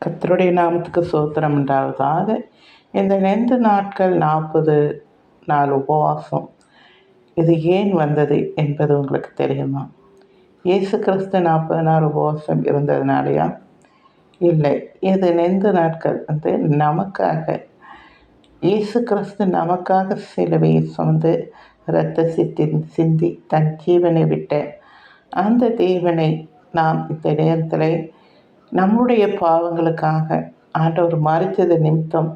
கர்த்தருடைய நாமத்துக்கு ஸ்தோத்திரம் உண்டாவதாக. இந்த நெந்து நாட்கள் 40 நாள் உபவாசம், இது ஏன் வந்தது என்பது உங்களுக்கு தெரியுமா? இயேசு கிறிஸ்து 40 நாள் உபவாசம் இருந்ததுனாலயா? இல்லை, இது நெந்து நாட்கள் நமக்காக. இயேசு கிறிஸ்து நமக்காக சிலுவையை சுமந்து இரத்த சிந்தி தன் ஜீவனை விட்ட அந்த தேவனை நாம் இந்த நேரத்தில் நம்முடைய பாவங்களுக்காக ஆண்டவர் மரித்தது நிமித்தம்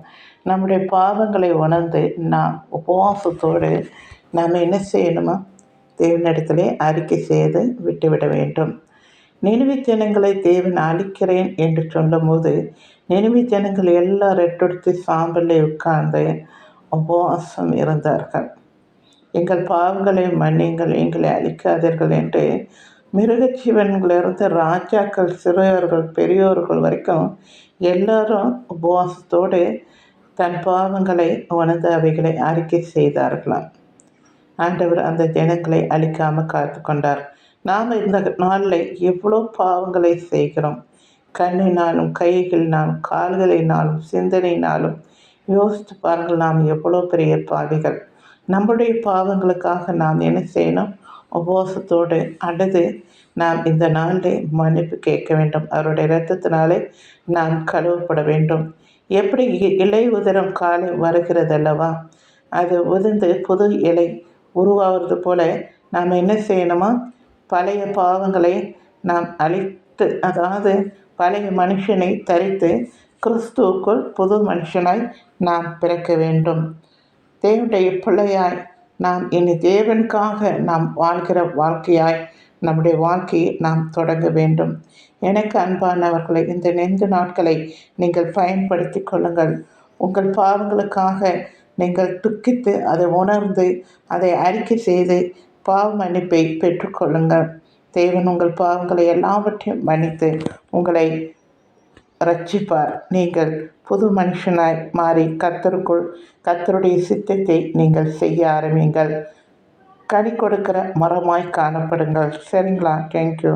நம்முடைய பாவங்களை உணர்ந்து நாம் உபவாசத்தோடு நாம் என்ன செய்யணுமா? தேவனிடத்திலே அறிக்கை செய்து விட்டுவிட வேண்டும். நினைவு ஜனங்களை தேவன் அழிக்கிறேன் என்று சொல்லும்போது நினைவு ஜனங்கள் எல்லாம் ரெட்டெடுத்து சாம்பலில் உட்கார்ந்து உபவாசம் இருந்தார்கள். எங்கள் பாவங்களை மன்னிங்கள், எங்களை அழிக்காதீர்கள் என்று மிருகஜீவன்களிலிருந்து ராஜாக்கள், சிறியோர்கள், பெரியோர்கள் வரைக்கும் எல்லாரும் உபவாசத்தோடு தன் பாவங்களை உணர்ந்து அவைகளை அறிக்கை செய்தார்களாம். ஆண்டவர் அந்த ஜனங்களை அழிக்காமல் காத்து கொண்டார். நாம் இந்த நாளில் எவ்வளோ பாவங்களை செய்கிறோம். கண்ணினாலும், கைகளினாலும், கால்களினாலும், சிந்தனையினாலும் யோசித்து பாருங்கள், நாம் எவ்வளோ பெரிய பாவிகள். நம்முடைய பாவங்களுக்காக நாம் என்ன செய்யணும்? உபவாசத்தோடு அடுத்து நாம் இந்த நாளில் மன்னிப்பு கேட்க வேண்டும். அவருடைய இரத்தத்தினாலே நாம் கழுவப்பட வேண்டும். எப்படி இலை உதிரும் காலை வருகிறது அல்லவா, அது உதிர்ந்து புது இலை உருவாகிறது போல நாம் என்ன செய்யணுமா? பழைய பாவங்களை நாம் அழித்து, அதாவது பழைய மனுஷனை தரித்து கிறிஸ்துவுக்குள் புது மனுஷனாய் நாம் பிறக்க வேண்டும். தேவனுடைய பிள்ளையாய் நாம் இனி தேவனுக்காக நாம் வாழ்கிற வாழ்க்கையாய் நம்முடைய வாழ்க்கையை நாம் தொடங்க வேண்டும். எனக்கு அன்பானவர்களை, இந்த நெந்து நாட்களை நீங்கள் பயன்படுத்தி கொள்ளுங்கள். உங்கள் பாவங்களுக்காக நீங்கள் துக்கித்து அதை உணர்ந்து அதை அறிக்கை செய்து பாவ மன்னிப்பை பெற்றுக்கொள்ளுங்கள். தேவன் உங்கள் பாவங்களை எல்லாவற்றையும் மன்னித்து உங்களை ரட்சிப்பார். நீங்கள் புது மனுஷனாய் மாறி கர்த்தருடைய சித்தத்தை நீங்கள் செய்ய ஆரம்பிங்கள். கனி கொடுக்கிற மரமாய் காணப்படுங்கள். சரிங்களா? தேங்க்யூ.